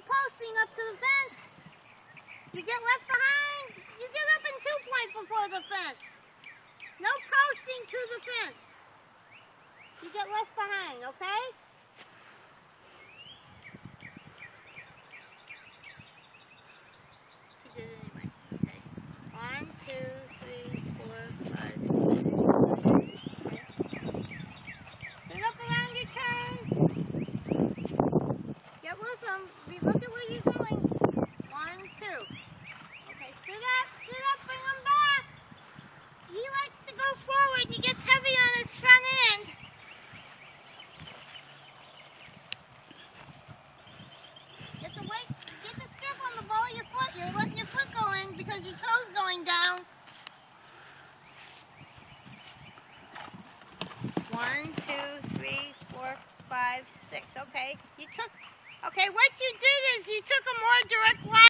posting up to the fence. You get left behind. You get up in 2 points before the fence. No posting to the fence. You get left behind, okay? She did it anyway. Okay. 1, 2, 3, 4, 5, 6. Get up around your turn. Get with them. Look at where you're going. 1, 2. Okay, sit up, bring him back. He likes to go forward and he gets heavy on his front end. Get the strip on the ball of your foot. You're letting your foot go in because your toe's going down. 1, 2, 3, 4, 5, 6. Okay, okay, what you did is you took a more direct line.